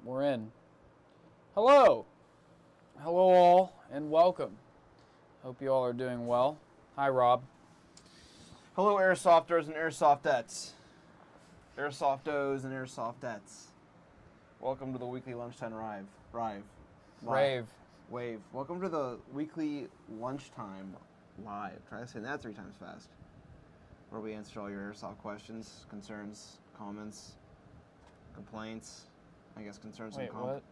We're in. Hello. Hello all, and welcome. Hope you all are doing well. Hi, Rob. Hello, Airsofters and Airsoftettes. Airsoftos and Airsoftettes. Welcome to the weekly lunchtime wave. Welcome to the weekly lunchtime live. Try to say that 3 times fast. Where we answer all your airsoft questions, concerns, comments, complaints. I guess concerns Wait, and what?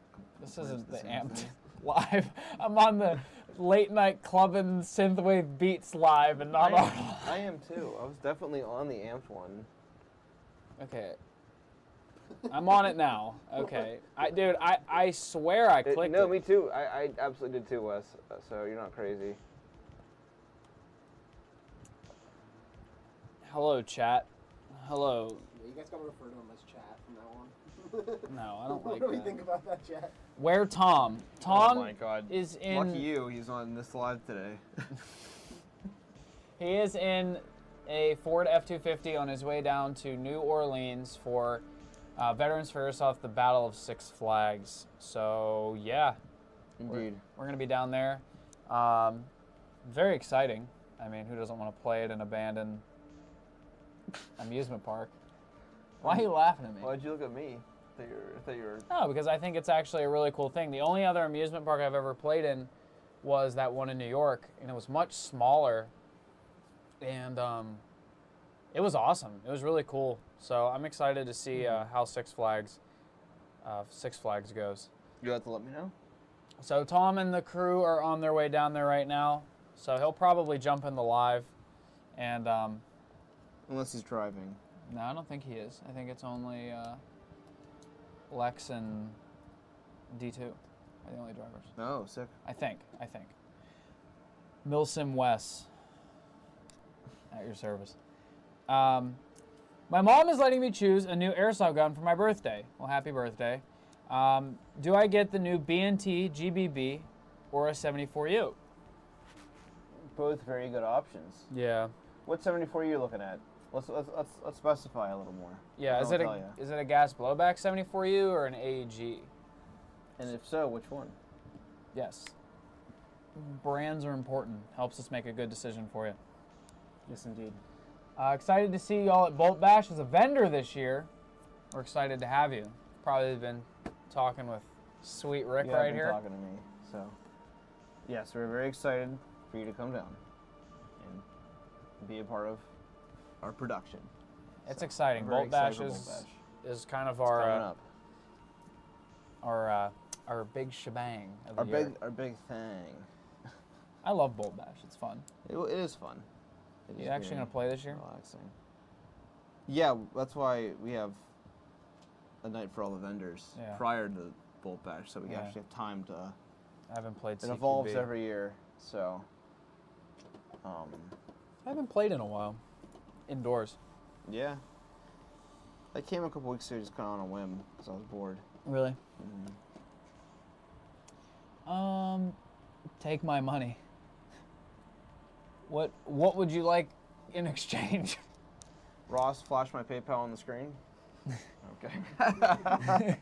This isn't the Amped thing. live. I'm on the late night clubbing synthwave beats live and not on. I am too. I was definitely on the Amped one. Okay. I'm on it now. Okay. I swear I clicked No, it. me too. I absolutely did too, Wes. So you're not crazy. Hello, chat. Hello. Yeah, you guys gotta refer to him as chat from now on. No, I don't like What do we that. think about that, chat? Where Tom? Tom Oh my God. is in. Lucky you, he's on this live today. He is in a Ford F-250 on his way down to New Orleans for Veterans for Airsoft, the Battle of Six Flags. So yeah, Indeed. we're gonna be down there. Very exciting. I mean, who doesn't want to play at an abandoned amusement park? Why are you laughing at me? Why'd you look at me? I thought you were... No, because I think it's actually a really cool thing. The only other amusement park I've ever played in was that one in New York, and it was much smaller, and it was awesome. It was really cool. So I'm excited to see how Six Flags goes. You'll have to let me know. So Tom and the crew are on their way down there right now, so he'll probably jump in the live, and Unless he's driving. no, I don't think he is. I think it's only Lex and D2 are the only drivers. Oh, sick. I think. Milsim Wes, at your service. My mom is letting me choose a new airsoft gun for my birthday. Well, happy birthday. Do I get the new B&T GBB or a 74U? Both very good options. Yeah. What 74 are you looking at? Let's specify a little more. Yeah, is it a gas blowback 74U or an AEG? And if so, which one? Yes. Brands are important. Helps us make a good decision for you. Yes, indeed. Excited to see y'all at Bolt Bash as a vendor this year. We're excited to have you. Probably been talking with Sweet Rick Yeah, right been here. talking to me. So, yes, we're very excited for you to come down and be a part of our production. It's So, exciting. I'm very Bolt Bash excited for Bolt Bash. is kind of It's coming our up. our big shebang of the year. Our big thing. I love Bolt Bash. It's fun. It is fun. It You is actually very gonna play this year? Relaxing. Yeah, that's why we have a night for all the vendors prior to the Bolt Bash, so we actually have time to. I haven't played. It CQB. evolves every year, so. I haven't played in a while. Indoors. Yeah. I came a couple weeks ago just kind of on a whim because I was bored. Really? Take my money. What would you like in exchange? Ross, flash my PayPal on the screen. Okay.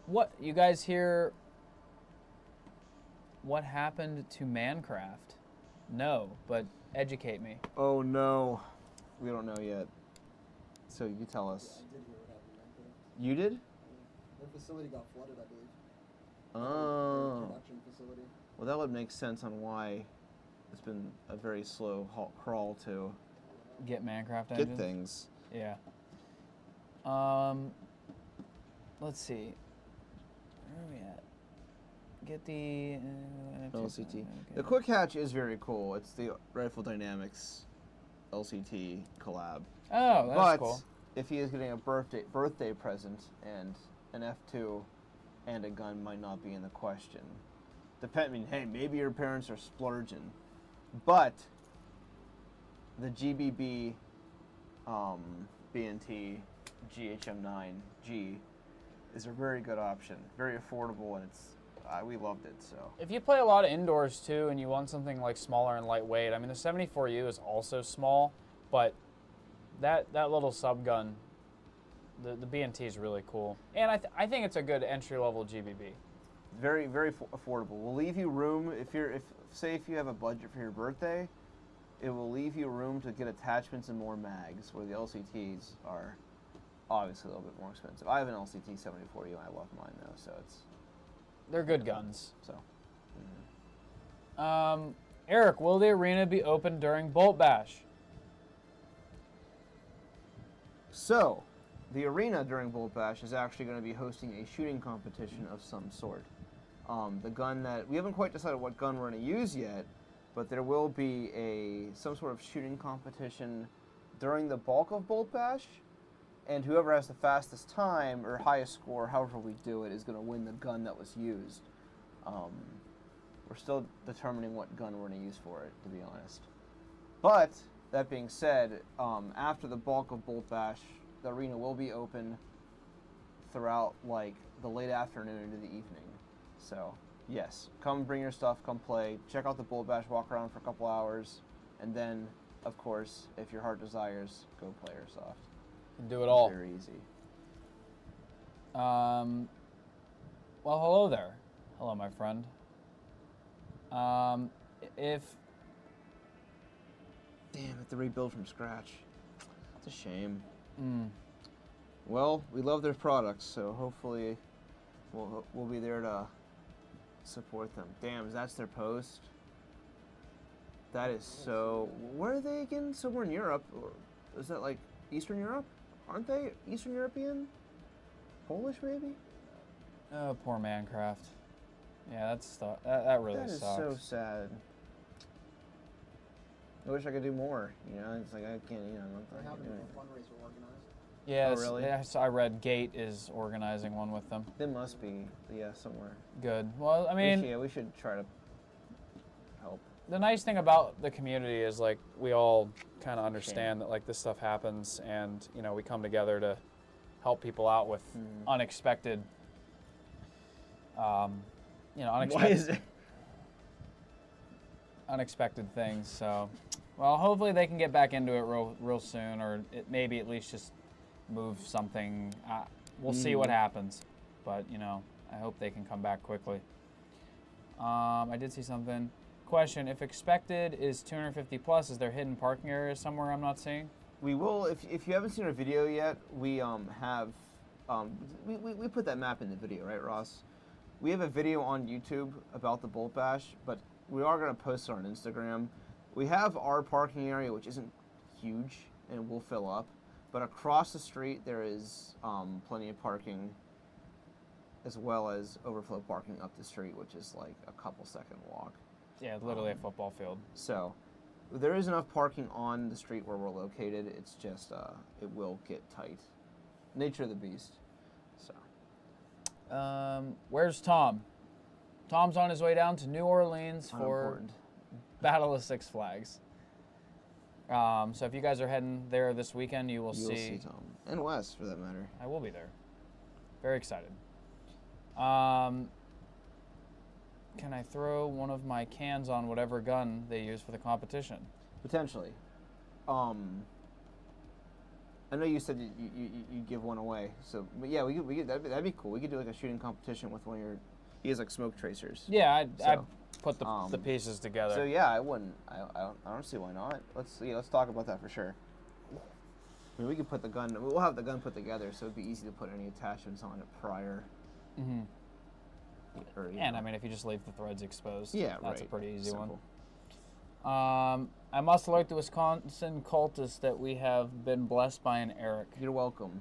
What you guys hear? What happened to Mancraft? No, but educate me. Oh no, we don't know yet. So you tell us. I did hear what happened right there. You did? Their facility got flooded, I believe. Oh. Their production facility. Well, that would make sense on why it's been a very slow crawl to Get Mancraft get engines? things. Yeah. Let's see. Where are we at? Get the LCT. Okay. The Quick Hatch is very cool. It's the Rifle Dynamics LCT collab. Oh, that's But cool. if he is getting a birthday present, and an F2 and a gun might not be in the question. Hey, maybe your parents are splurging, but the GBB B&T GHM9G is a very good option, very affordable, and it's we loved it. So If you play a lot of indoors too, and you want something like smaller and lightweight, I mean the 74U is also small, but that little sub gun The B&T is really cool, and I think it's a good entry level GBB. Very, very affordable. We'll leave you room if you have a budget for your birthday, it will leave you room to get attachments and more mags, where the LCTs are obviously a little bit more expensive. I have an LCT 7040 and I love mine though, so They're good guns. so. Eric, will the arena be open during Bolt Bash? So, the arena during Bolt Bash is actually going to be hosting a shooting competition of some sort. The gun that we haven't quite decided what gun we're going to use yet, but there will be some sort of shooting competition during the bulk of Bolt Bash, and whoever has the fastest time or highest score, however we do it, is going to win the gun that was used. We're still determining what gun we're going to use for it, to be honest. But that being said, after the bulk of Bolt Bash, the arena will be open throughout like the late afternoon into the evening. So yes, come bring your stuff, come play, check out the Bolt Bash, walk around for a couple hours, and then, of course, if your heart desires, go play Airsoft. Can do it all. Very easy. Well, hello there. Hello, my friend. If Damn, I have to rebuild from scratch. It's a shame. mm, Well, we love their products, so hopefully we'll be there to support them. Damn, that's their post. That is so. Where are they again? Somewhere in Europe, or is that like Eastern Europe? Aren't they Eastern European? Polish, maybe? oh, poor Mancraft. Yeah, that really That is sucks. so sad. I wish I could do more. You know, it's like I can't. You know, They're I can't having do a it. fundraiser organized. Yes, Oh, really? yes, I read Gate is organizing one with them. They must be, yeah, somewhere. Good. Well, I mean, we should try to help. the nice thing about the community is like we all kind of understand that like this stuff happens, and you know we come together to help people out with unexpected, Why unexpected, is it? unexpected things. So, well, hopefully they can get back into it real soon, or maybe at least just move something. We'll see what happens, but you know, I hope they can come back quickly. I did see something. Question: if expected is 250 plus, is there hidden parking areas somewhere I'm not seeing? We will, if you haven't seen our video yet, we have, we put that map in the video, right, Ross? We have a video on YouTube about the Bolt Bash, but we are going to post it on Instagram. We have our parking area, which isn't huge, and will fill up, but across the street there is plenty of parking, as well as overflow parking up the street, which is like a couple second walk. Yeah, literally a football field. So there is enough parking on the street where we're located. It's just it will get tight. Nature of the beast. So Where's Tom? Tom's on his way down to New Orleans for unimportant. Battle of Six Flags. So if you guys are heading there this weekend, you will You'll see Tom and Wes for that matter. I will be there. Very excited. Can I throw one of my cans on whatever gun they use for the competition? Potentially. I know you said you give one away. So, but yeah, we could that'd be cool. We could do like a shooting competition with one of your. He has like smoke tracers. Yeah, I So, put the pieces together. So yeah, I wouldn't. I don't see why not. Let's talk about that for sure. I mean, we could put the gun. We'll have the gun put together, so it'd be easy to put any attachments on it prior. Mm-hmm. Or, And I mean, if you just leave the threads exposed, yeah, that's right. a pretty easy Simple. one. I must alert the Wisconsin cultists that we have been blessed by an Eric. You're welcome.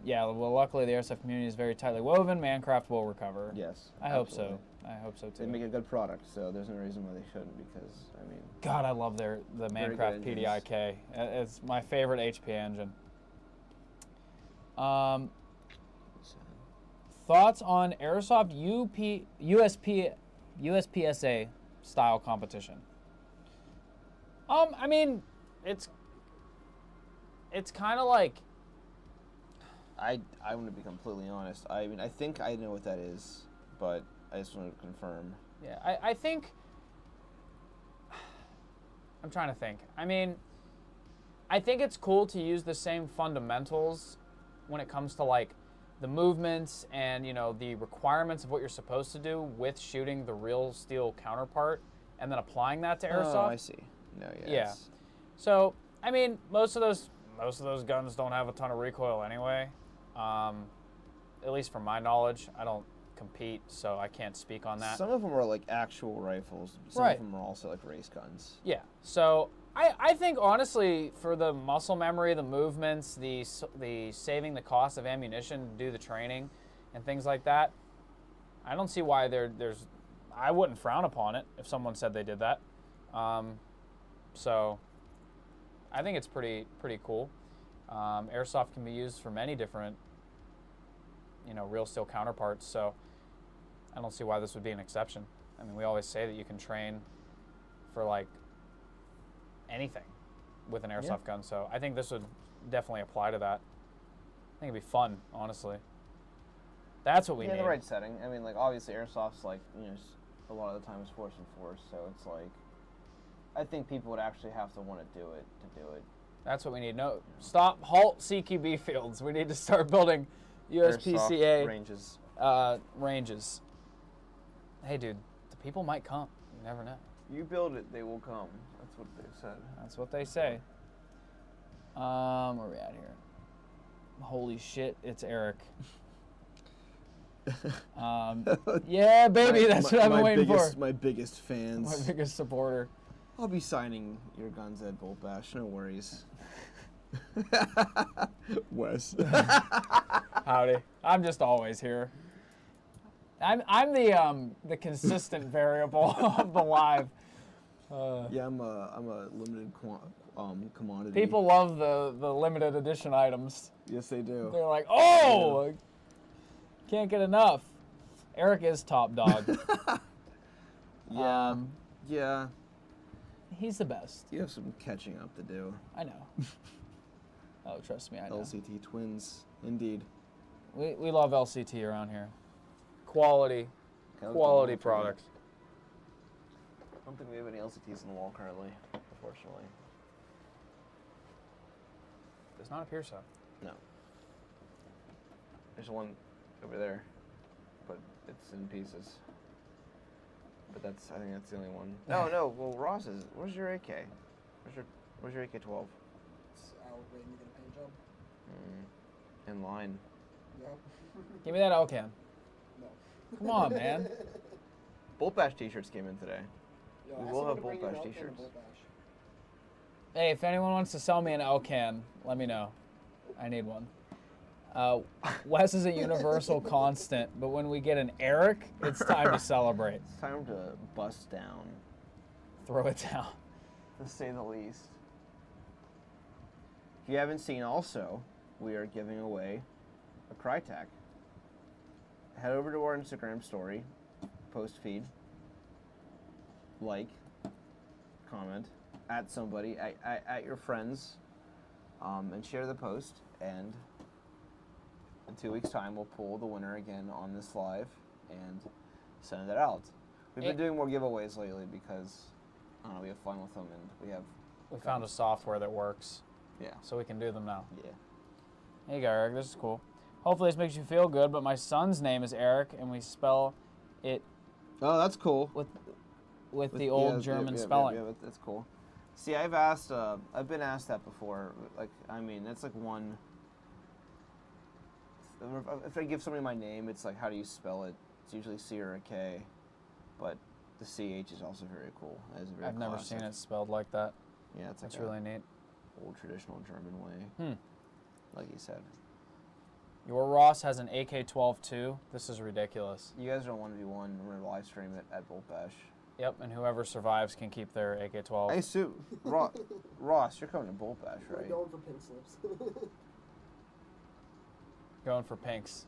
Yeah, well, luckily the Airsoft community is very tightly woven. Mancraft will recover. Yes. I hope absolutely. so. I hope so They too. make a good product, so there's no reason why they shouldn't. Because I mean, God, I love the Very Mancraft good engines. PDIK. It's my favorite HP engine. Thoughts on Airsoft USPSA style competition? I mean, it's kind of like. I want to be completely honest. I mean, I think I know what that is, but I just want to confirm. Yeah, I think I'm trying to think. I mean, I think it's cool to use the same fundamentals when it comes to like the movements and, you know, the requirements of what you're supposed to do with shooting the real steel counterpart and then applying that to airsoft. Oh, I see. No, yeah. Yeah. it's- So, I mean, most of those guns don't have a ton of recoil anyway. At least from my knowledge, I don't compete, so I can't speak on that. Some of them are like actual rifles. Some Right. of them are also like race guns. Yeah. So I think honestly, for the muscle memory, the movements, the saving the cost of ammunition to do the training, and things like that, I don't see why there's. I wouldn't frown upon it if someone said they did that. So I think it's pretty cool. Airsoft can be used for many different, you know, real steel counterparts. So I don't see why this would be an exception. I mean, we always say that you can train for like anything with an airsoft gun. So I think this would definitely apply to that. I think it'd be fun, honestly. That's what we Yeah, need. in the right setting. I mean, like obviously airsoft's like, you know, a lot of the time it's force and force, so it's like I think people would actually have to want to do it. That's what we need. No, stop, halt CQB fields. We need to start building USPCA Airsoft ranges. ranges. Hey, dude, the people might come. You never know. You build it, they will come. That's what they said. That's what they say. Where are we at here? Holy shit, it's Eric. Yeah, baby, that's what I've been waiting for. My biggest fans. My biggest supporter. I'll be signing your guns at Bolt Bash. No worries. Wes. Howdy. I'm just always here. I'm the consistent variable of the live. Yeah, I'm a limited commodity. People love the limited edition items. Yes, they do. They're like, oh, can't get enough. Eric is top dog. Yeah. Yeah. He's the best. You have some catching up to do. I know. Oh, trust me, I know. LCT twins, indeed. We love LCT around here. Quality products. I don't think we have any LCTs in the wall currently, unfortunately. Does not appear so. No. There's one over there, but it's in pieces. But I think that's the only one. No. Well, Ross's. Where's your AK? Where's your AK-12? It's out waiting to get a paint job. In line. Yep. Give me that L-can. No. Come on, man. Bolt Bash t-shirts came in today. Yo, We ask will someone have to Bolt bring you Bash an L-can to t-shirts. Bolt Bash. Hey, if anyone wants to sell me an L-can, let me know. I need one. Wes is a universal constant, but when we get an Eric, it's time to celebrate. It's time to bust down, Throw it down. to say the least. If you haven't seen also, we are giving away a Crytek. Head over to our Instagram story, post feed, like, comment, at somebody, at your friends, and share the post, and in 2 weeks' time, we'll pull the winner again on this live and send it out. We've been doing more giveaways lately because, I don't know, we have fun with them and We found a software that works, yeah. so we can do them now. Yeah. Hey, you go, Eric. This is cool. Hopefully this makes you feel good, but my son's name is Eric, and we spell it Oh, that's cool. with the old German spelling. Yeah, that's cool. See, I've been asked that before. Like, I mean, that's like one. If I give somebody my name, it's like, how do you spell it? It's usually C or a K, but the CH is also very cool. It's very I've never classic. seen it spelled like that. Yeah, it's like That's really neat. old traditional German way. Like you said. Your Ross has an AK-12 too. This is ridiculous. You guys are 1v1. We're gonna live stream it at Bolt Bash. Yep, and whoever survives can keep their AK-12. I assume Ross, you're coming to Bolt Bash, We're right? going for pink slips. Going for pinks.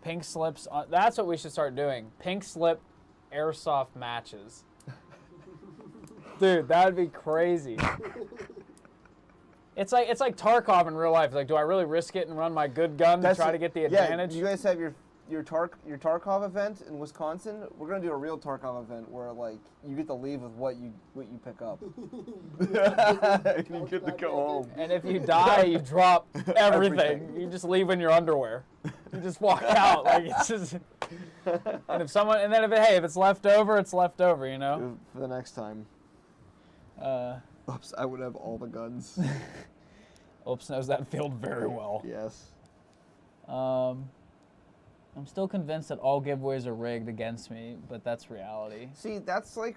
Pink slips. That's what we should start doing. Pink slip airsoft matches. Dude, that would be crazy. It's like Tarkov in real life. Like, do I really risk it and run my good gun to try to get the advantage? Yeah, you guys have your your Tarkov event in Wisconsin, we're gonna do a real Tarkov event where like you get to leave with what you pick up. You get to go home. And if you die, you drop everything. Everything. You just leave in your underwear. You just walk out like it's just. And if it's left over, it's left over. You know. For the next time. Oops, I would have all the guns. Oops knows that field very well. Yes. I'm still convinced that all giveaways are rigged against me, but that's reality. See, that's like,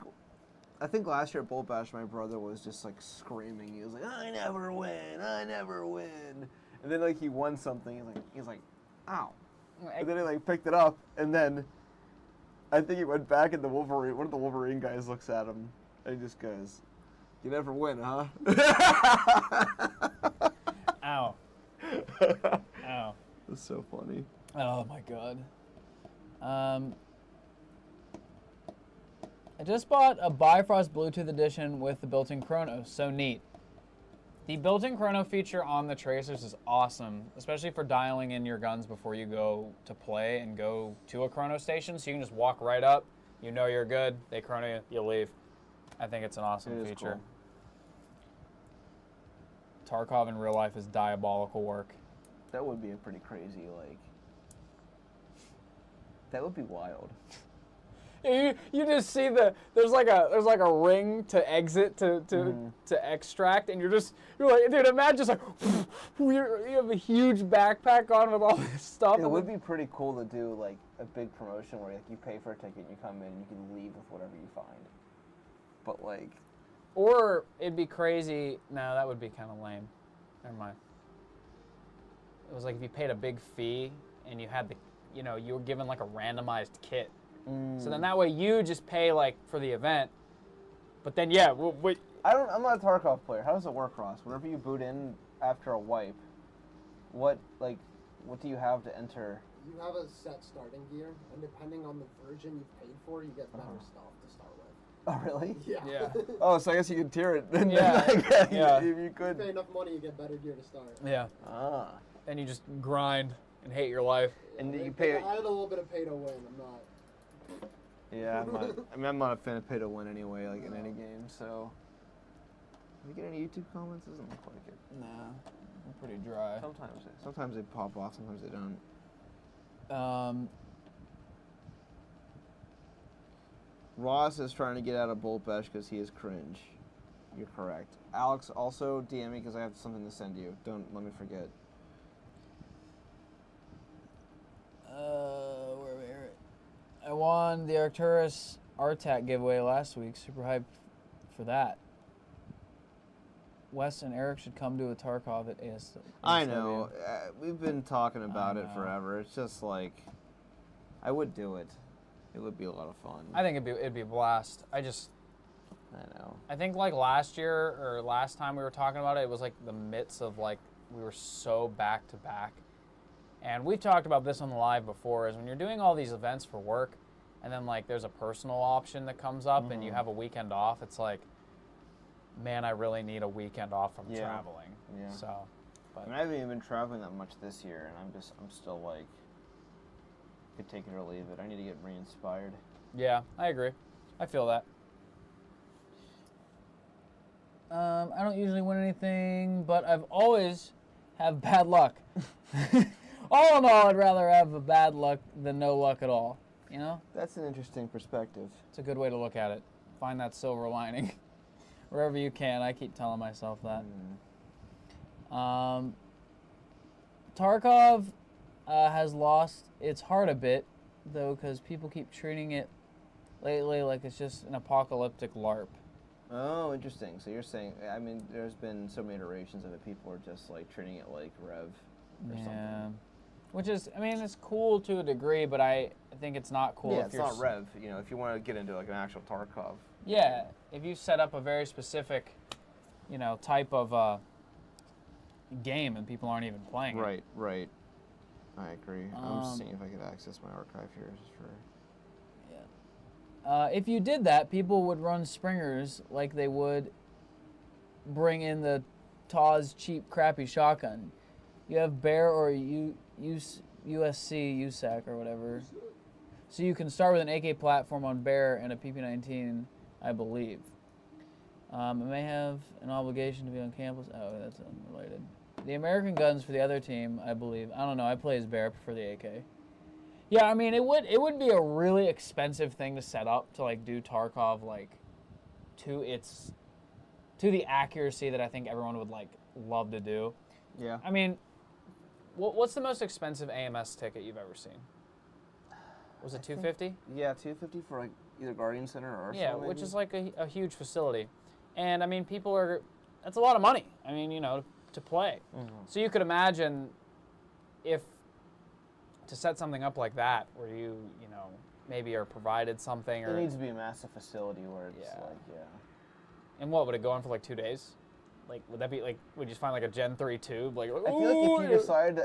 I think last year at Bolt Bash, my brother was just like screaming. He was like, I never win. And then like he won something. He's like, ow. And then he like picked it up, and then I think he went back, and one of the Wolverine guys looks at him, and he just goes, you never win, huh? Ow. Ow. That's so funny. Oh my god. I just bought a Bifrost Bluetooth edition with the built-in chrono. So neat. The built-in chrono feature on the tracers is awesome, especially for dialing in your guns before you go to play and go to a chrono station. So you can just walk right up. You know you're good. They chrono you. You leave. I think it's an awesome feature. Cool. Tarkov in real life is diabolical work. That would be a pretty crazy, like... That would be wild. You just see there's like a ring to exit to extract, and you're like, dude, imagine just like you have a huge backpack on with all this stuff. It would be pretty cool to do like a big promotion where like you pay for a ticket, you come in, and you can leave with whatever you find. But like, or it'd be crazy. No, that would be kind of lame. Never mind. It was like if you paid a big fee and you had you were given like a randomized kit. So then that way you just pay like for the event, but then wait. I'm not a Tarkov player. How does it work, Ross? Whenever you boot in after a wipe, what do you have to enter? You have a set starting gear, and depending on the version you've paid for, you get better stuff to start with. Oh really? Yeah. Oh, so I guess you could tier it. Then Yeah. Yeah. If you could. You pay enough money, you get better gear to start. Yeah. Ah. Then you just grind and hate your life. And Yeah, you pay. I had a little bit of pay to win. I'm not. Yeah, I'm not a fan of pay to win anyway, like in any game. So, did we get any YouTube comments? Doesn't look like it. Nah, I'm pretty dry. Sometimes they pop off, sometimes they don't. Ross is trying to get out of Bolt Bash because he is cringe. You're correct. Alex, also DM me because I have something to send you. Don't let me forget. Where are we at? I won the Arcturus RTAC giveaway last week. Super hyped for that. Wes and Eric should come to a Tarkov at ASW. I know. We've been talking about it forever. It's just like, I would do it. It would be a lot of fun. I think it'd be a blast. I know. I think like last year or last time we were talking about it was like the midst of like we were so back to back. And we've talked about this on the live before, is when you're doing all these events for work and then like there's a personal option that comes up and you have a weekend off, it's like, man, I really need a weekend off from traveling. Yeah. So, but I haven't even been traveling that much this year, and I'm still like, could take it or leave it. I need to get re-inspired. yeah, I agree. I feel that. I don't usually win anything, but I've always have bad luck. All in all, I'd rather have a bad luck than no luck at all. You know? That's an interesting perspective. It's a good way to look at it. Find that silver lining wherever you can. I keep telling myself that. Tarkov has lost its heart a bit, though, because people keep treating it lately like it's just an apocalyptic LARP. Oh, interesting. So you're saying, I mean, there's been so many iterations of it. People are just like treating it like Rev or something. Which is, I mean, it's cool to a degree, but I think it's not cool if it's you're... not Rev. You know, if you want to get into like an actual Tarkov. Yeah, if you set up a very specific, type of game and people aren't even playing it. Right. I agree. I'm just seeing if I could access my archive here. Just for... If you did that, people would run springers like they would bring in the Taw's cheap, crappy shotgun. You have bear or USC USAC or whatever. So you can start with an AK platform on Bear and a PP-19, I believe. It may have an obligation to be on campus. Oh, that's unrelated. The American guns for the other team, I believe. I don't know. I play as Bear, prefer the AK. Yeah, I mean, it would be a really expensive thing to set up to like do Tarkov like to the accuracy that I think everyone would like love to do. Yeah. I mean, what's the most expensive AMS ticket you've ever seen? Was it $250? Yeah, $250 for like either Guardian Center or Arsenal. Yeah, maybe? which is like a huge facility. And I mean, that's a lot of money. I mean, to play. Mm-hmm. So you could imagine if to set something up like that, where you maybe are provided something, or It needs to be a massive facility where it's Yeah. And what would it go on for like 2 days? Like, would that be like? Would you just find like a Gen 3 tube? Like, I feel like if you decide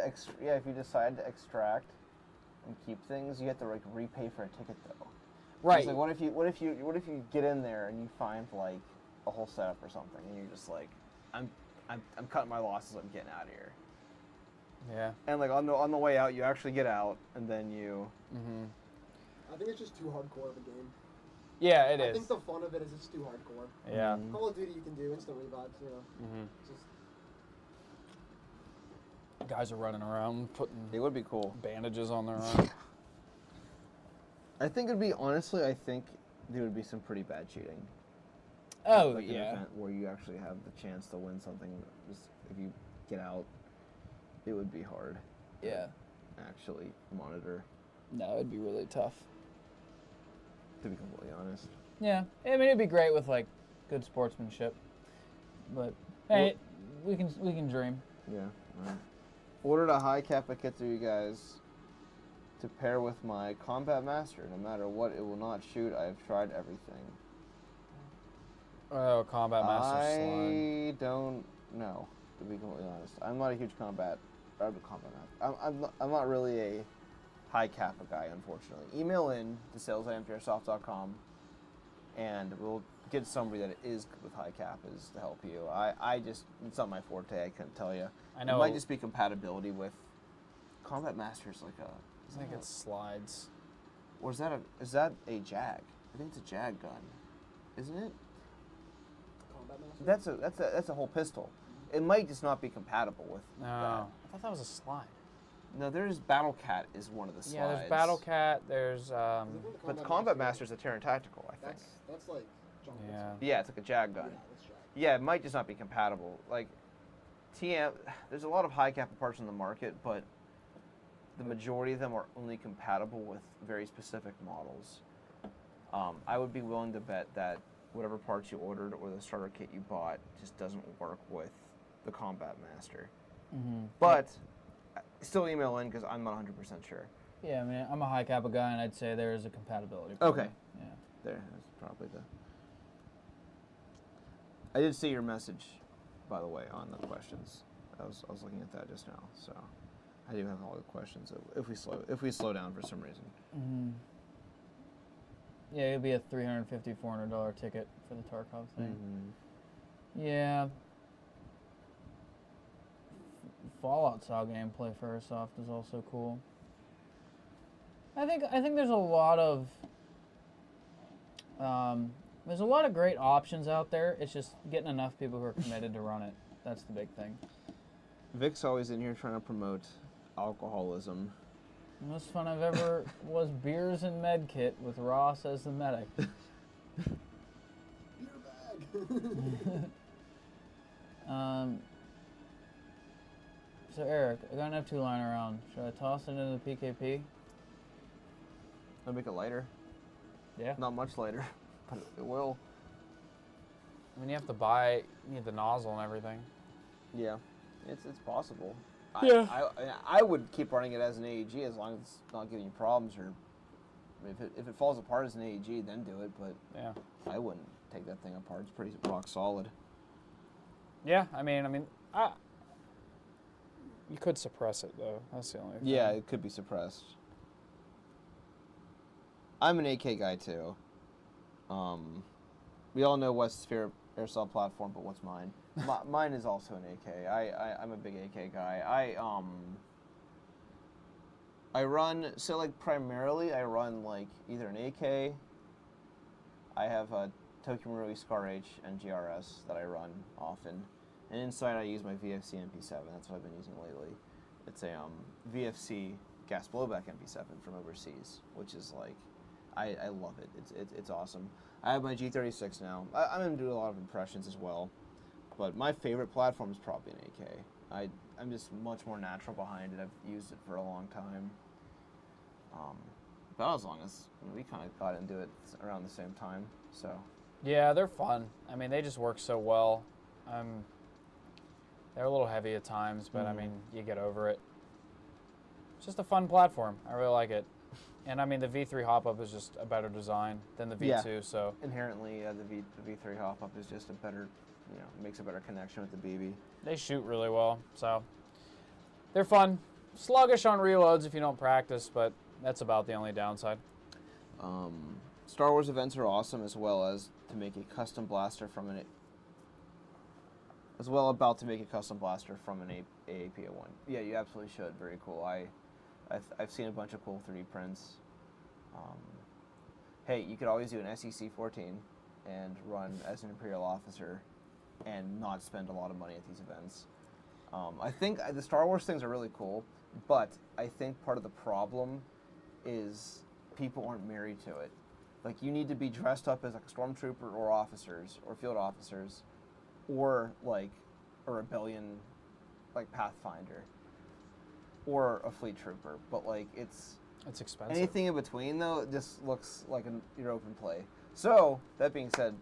to extract and keep things, you have to like repay for a ticket though. right? It's like, what if you get in there and you find like a whole setup or something, and you're just like, I'm cutting my losses. I'm getting out of here. Yeah. And like on the way out, you actually get out, and then you. Mm-hmm. I think it's just too hardcore of a game. Yeah, it I is. think the fun of it is it's too hardcore. Yeah. Mhm. Call of Duty you can do instant revives, Mm-hmm. It's just Guys are running around putting It would be cool. bandages on their arm. I think it'd be I think there would be some pretty bad cheating. Oh Like an yeah. event where you actually have the chance to win something. Just if you get out, it would be hard. Yeah. Actually monitor. No, it'd be really tough. To be completely honest. Yeah. I mean, it'd be great with like good sportsmanship. But hey, we can dream. Yeah. Right. Ordered a high Kappa kit through you guys to pair with my Combat Master. No matter what, it will not shoot. I have tried everything. Oh, Combat Master slime. I don't know, to be completely honest. I'm not a huge combat master. I'm not really a high Kappa guy, unfortunately. Email in to sales@airsoft.com, and we'll get somebody that is good with high Kappas to help you. It's not my forte. I couldn't tell you. I know. It might just be compatibility with Combat Master's like a. I think it slides. Or is that a Jag? I think it's a Jag gun, isn't it? combat master. That's a whole pistol. It might just not be compatible with No, that. I thought that was a slide. No, there's Battle Cat is one of the slides. Yeah, there's Battle Cat. There's But the Combat Master's a Terran Tactical, I think. That's like jungle. Yeah. Yeah, it's like a Jag gun. Yeah, that's Jack. Yeah, it might just not be compatible. Like TM, there's a lot of high Kappa parts on the market, but the majority of them are only compatible with very specific models. I would be willing to bet that whatever parts you ordered or the starter kit you bought just doesn't work with the Combat Master. Mm-hmm. But still email in because I'm not 100% sure. Yeah, I mean, I'm a high Kappa guy, and I'd say there is a compatibility. Okay. problem. Yeah. There, that's probably the. I did see your message, by the way, on the questions. I was looking at that just now, so I do have all the questions. If we slow down for some reason. Mm-hmm. Yeah, it'd be a $350, $400 ticket for the Tarkov thing. Mm-hmm. Yeah. Fallout style gameplay for Airsoft is also cool. I think there's a lot of great options out there. It's just getting enough people who are committed to run it. That's the big thing. Vic's always in here trying to promote alcoholism. The most fun I've ever was beers and med kit with Ross as the medic. Beer bag. So Eric, I got an F2 lying around. Should I toss it into the PKP? I'll make it lighter. Yeah. Not much lighter, but it will. I mean, you need the nozzle and everything. Yeah, it's possible. Yeah. I would keep running it as an AEG as long as it's not giving you problems, or if it falls apart as an AEG, then do it. But Yeah. I wouldn't take that thing apart. It's pretty rock solid. Yeah, I mean, you could suppress it though. That's the only thing. Yeah, it could be suppressed. I'm an AK guy too. We all know West's favorite airsoft platform, but what's mine? Mine is also an AK. I'm a big AK guy. I run, so like primarily I run like either an AK, I have a Tokyo Marui Scar H and GRS that I run often, and inside I use my VFC MP7, that's what I've been using lately. It's a VFC gas blowback MP7 from overseas, which is like, I love it, it's awesome. I have my G36 now, I'm going to do a lot of impressions as well, but my favorite platform is probably an AK. I'm just much more natural behind it. I've used it for a long time. About as long as we kind of got into it around the same time. So. Yeah, they're fun. I mean, they just work so well. They're a little heavy at times, but I mean, you get over it. It's just a fun platform. I really like it. And I mean, the V3 hop-up is just a better design than the V2. Yeah. So Inherently, the V3 hop-up is just a better, makes a better connection with the BB. they shoot really well. So they're fun. Sluggish on reloads if you don't practice, but that's about the only downside. Star Wars events are awesome, as well as to make a custom blaster from an AAPA1. Yeah, you absolutely should. Very cool. I've seen a bunch of cool 3D prints. Hey, you could always do an SEC-14 and run as an Imperial officer and not spend a lot of money at these events. I think the Star Wars things are really cool, but I think part of the problem is people aren't married to it. Like, you need to be dressed up as like a stormtrooper or officers or field officers or like a rebellion like Pathfinder or a fleet trooper. But like it's expensive. anything in between though just looks like your open play. So that being said,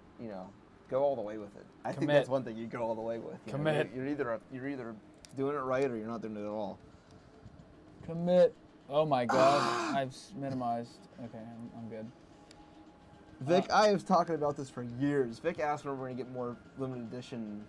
go all the way with it. I think that's one thing you go all the way with. Commit. You're either doing it right or you're not doing it at all. Commit. Oh my God, I've minimized. Okay, I'm good. Vic, I was talking about this for years. Vic asked when we're going to get more limited edition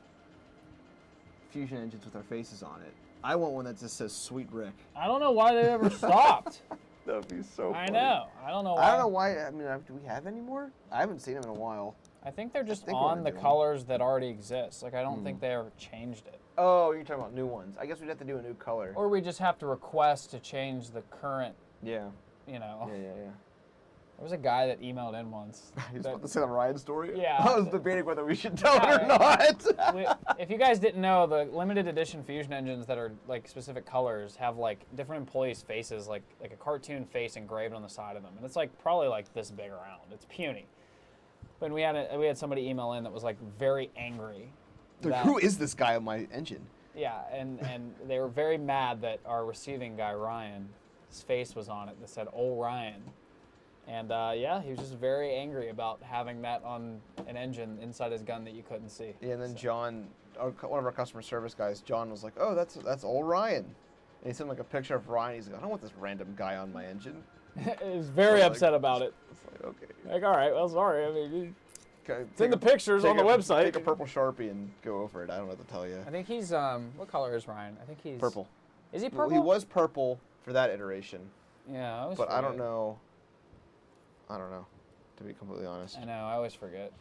fusion engines with our faces on it. I want one that just says Sweet Rick. I don't know why they ever stopped. That would be so funny. I know. I don't know why. I don't know why. I mean, do we have any more? I haven't seen them in a while. I think they're just we're on gonna the do them. colors that already exist. Like, I don't think they ever changed it. Oh, you're talking about new ones. I guess we'd have to do a new color. Or we just have to request to change the current, Yeah. Yeah. Yeah. There was a guy that emailed in once. You just want to say the Ryan story? Yeah. I was debating whether we should tell it or not. If you guys didn't know, the limited edition fusion engines that are like specific colors have like different employees' faces, like a cartoon face engraved on the side of them, and it's like probably like this big around. It's puny. But we had somebody email in that was like very angry. Who is this guy on my engine? Yeah, and they were very mad that our receiving guy Ryan, his face was on it that said "Old Ryan." And he was just very angry about having that on an engine inside his gun that you couldn't see. Yeah, and then John, one of our customer service guys, John was like, "Oh, that's old Ryan," and he sent like a picture of Ryan. He's like, "I don't want this random guy on my engine." He was very upset about it. It's like, okay. Like, all right, well, sorry. I mean, Okay, it's in the pictures on the website. Take a purple Sharpie and go over it. I don't know what to tell you. I think he's what color is Ryan? I think he's Purple. Is he Well, purple? he was purple for that iteration, Yeah, I always but I forget. don't know. I don't know, to be completely honest. I know, I always forget.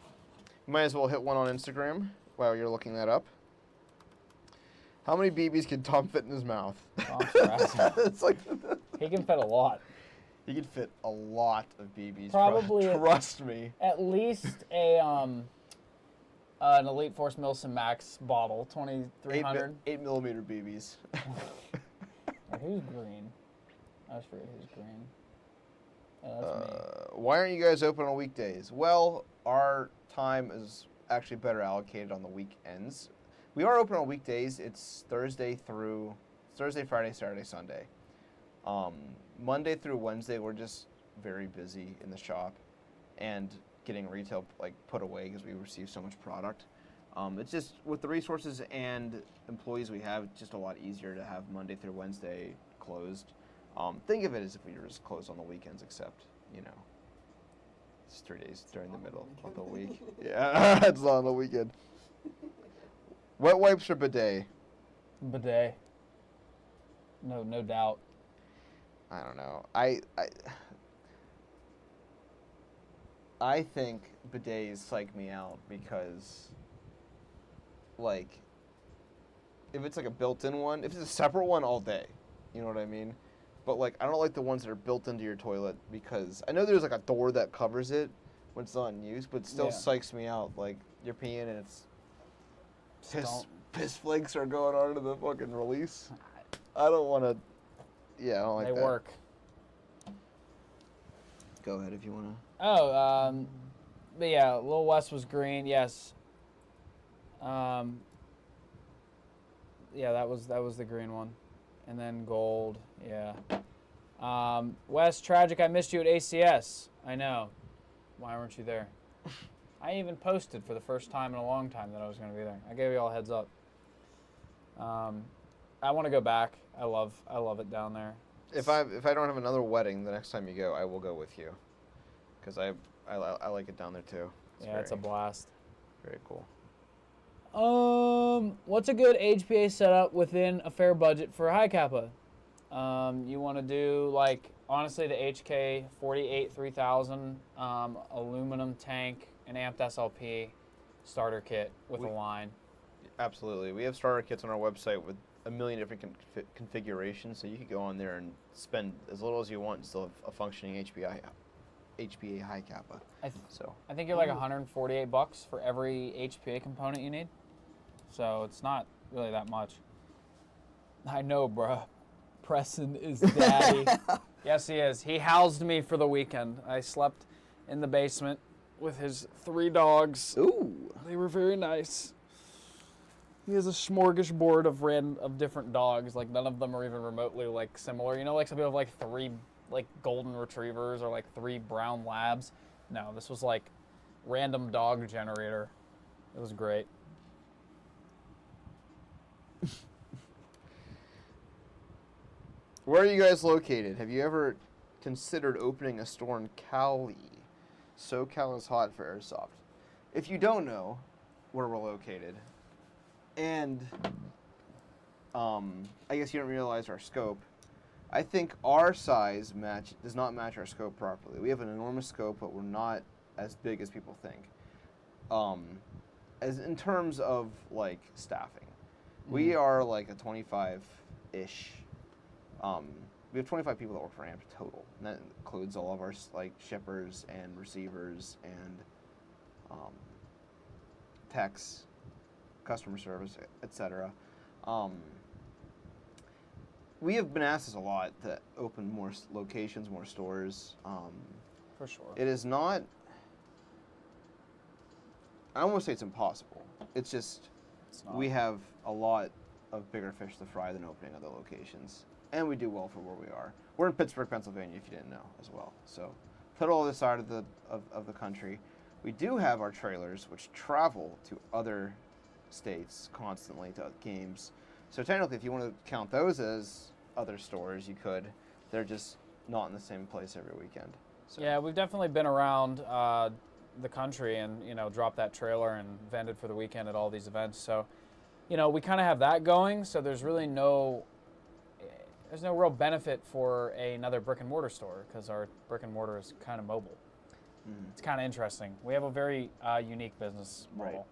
You might as well hit one on Instagram while you're looking that up. How many BBs can Tom fit in his mouth? Tom's harassing. It's like He can fit a lot. he can fit a lot of BBs. Probably Trust me. At least an Elite Force Milsim Max bottle, 2300. 8mm BBs. Who's green? I always forget who's green. Oh, that's me. Why aren't you guys open on weekdays? Well, our time is actually better allocated on the weekends. We are open on weekdays. It's Thursday, Friday, Saturday, Sunday. Monday through Wednesday, we're just very busy in the shop and getting retail put away because we receive so much product. It's just with the resources and employees we have, it's just a lot easier to have Monday through Wednesday closed. Think of it as if we were just closed on the weekends, except, it's 3 days during the middle of the week. Yeah, it's on the weekend. Wet wipes or bidet? Bidet. No doubt. I don't know. I think bidets psych me out because, if it's like a built-in one, if it's a separate one all day, you know what I mean? but like I don't like the ones that are built into your toilet because I know there's like a door that covers it when it's not in use, but it still Yeah. psychs me out. Like you're peeing and it's Don't- piss flakes are going onto the fucking release. I don't want to. Yeah, I don't like they that. work. Go ahead if you want to. Oh, but yeah, Lil West was green. Yes. Yeah, that was the green one, and then gold. Yeah. Wes, tragic. I missed you at ACS. I know. Why weren't you there? I even posted for the first time in a long time that I was going to be there. I gave you all a heads up. I want to go back. I love it down there. If I don't have another wedding, the next time you go, I will go with you, because I like it down there too. It's a blast. Very cool. What's a good HPA setup within a fair budget for a high kappa? You want to do like honestly the HK 48 3000 aluminum tank, an amped SLP starter kit with a line. Absolutely, we have starter kits on our website with a million different configurations, so you could go on there and spend as little as you want and still have a functioning HPA high kappa. I think you're like $148 for every HPA component you need. So it's not really that much. I know, bruh. Preston is daddy. Yes, he is. He housed me for the weekend. I slept in the basement with his 3 dogs. Ooh. They were very nice. He has a smorgasbord of different dogs. Like none of them are even remotely like similar. You know, like some people have like 3 like golden retrievers or like 3 brown labs. No, this was like random dog generator. It was great. Where are you guys located? Have you ever considered opening a store in Cali? SoCal is hot for Airsoft. If you don't know where we're located, and I guess you don't realize our scope, I think our size does not match our scope properly. We have an enormous scope, but we're not as big as people think. As in terms of like staffing, we are like a 25-ish. We have 25 people that work for AMP total, and that includes all of our like shippers and receivers and techs, customer service, etc. We have been asked this a lot to open more locations, more stores. For sure. It is not. I almost say it's impossible. It's just we have a lot of bigger fish to fry than opening other locations. And we do well for where we are. We're in Pittsburgh, Pennsylvania, if you didn't know, as well. So, put all this side of the country. We do have our trailers, which travel to other states constantly to games. So technically, if you want to count those as other stores, you could. They're just not in the same place every weekend. So. Yeah, we've definitely been around the country and dropped that trailer and vended for the weekend at all these events. So, we kind of have that going. So there's really no real benefit for another brick and mortar store because our brick and mortar is kind of mobile. It's kind of interesting. We have a very unique business model. Right.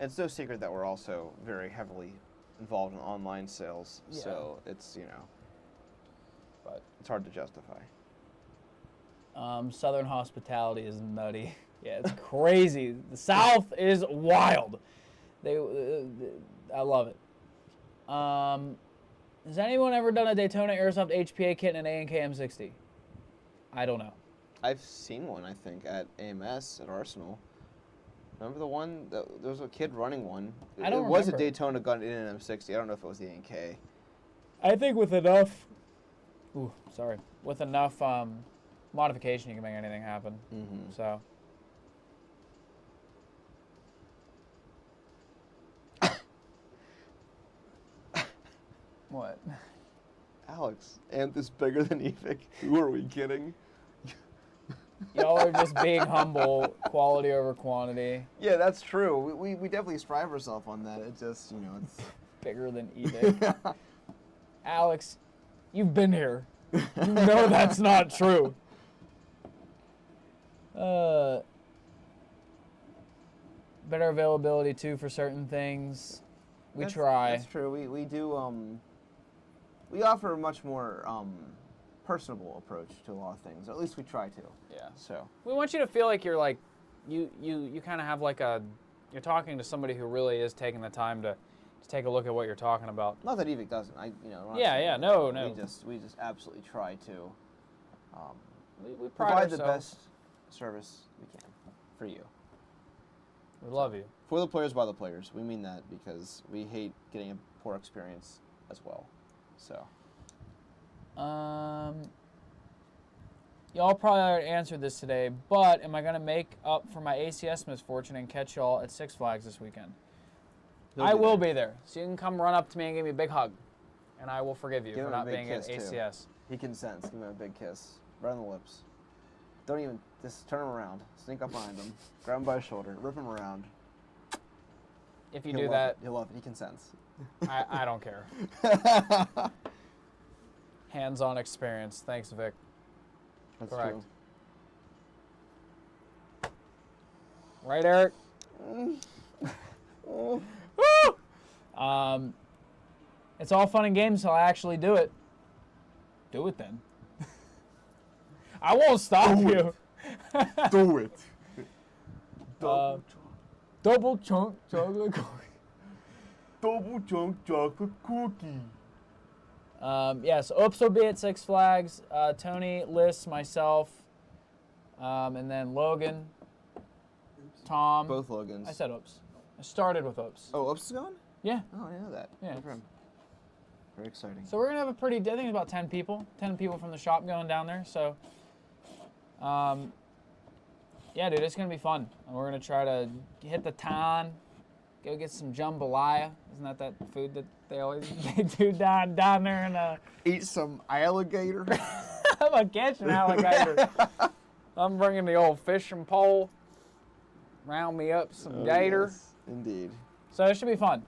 It's no secret that we're also very heavily involved in online sales. Yeah. So it's, but it's hard to justify. Southern hospitality is nutty. Yeah, it's crazy. The South is wild. I love it. Has anyone ever done a Daytona Airsoft HPA kit in an A&K M60? I don't know. I've seen one, I think, at AMS at Arsenal. Remember the one? There was a kid running one. I don't It was a remember. Daytona gun in an M60. I don't know if it was the A&K. I think with enough, with enough modification, you can make anything happen. Mm-hmm. So. What? Alex, Anth is bigger than Evic. Who are we kidding? Y'all are just being humble, quality over quantity. Yeah, that's true. We definitely strive ourselves on that. It just, it's... Bigger than eBay. Alex, you've been here. You know that's not true. Better availability, too, for certain things. We try. That's true. We do, we offer much more personable approach to a lot of things. Or at least we try to. Yeah. So. We want you to feel like you're like, you kind of have like you're talking to somebody who really is taking the time to take a look at what you're talking about. Not that Evic doesn't. I'm not Yeah, saying yeah, that. no. We just absolutely try to We pride provide the ourselves. best service we can for you. We love you. For the players, by the players. We mean that because we hate getting a poor experience as well. So. Y'all probably already answered this today, but am I going to make up for my ACS misfortune and catch y'all at Six Flags this weekend? I will be there. So you can come run up to me and give me a big hug. And I will forgive you Give for him a not big being at kiss, too. ACS. He consents. Give him a big kiss. Right on the lips. Don't even, just turn him around. Sneak up behind him. Grab him by his shoulder. Rip him around. If you He'll do love that, it. He'll love it. He consents. I don't care. Hands-on experience. Thanks, Vic. That's Correct. true. Right, Eric? Woo! It's all fun and games until I actually do it. Do it then. I won't stop you. Do it. Double chunk chocolate cookie. Double chunk chocolate cookie. So Oops will be at Six Flags. Tony, Liz, myself, and then Logan, Tom. Both Logans. I said Oops. I started with Oops. Oh, Oops is going? Yeah. Oh, I know that. Yeah. Good for him. Very exciting. So we're going to have a pretty, I think it's about 10 people. 10 people from the shop going down there. So, yeah, dude, it's going to be fun. And we're going to try to hit the town, go get some jambalaya. Isn't that food that they always they do down there in Eat some alligator. I'm a catching alligator. I'm bringing the old fishing pole. Round me up some gator. Yes, indeed. So it should be fun.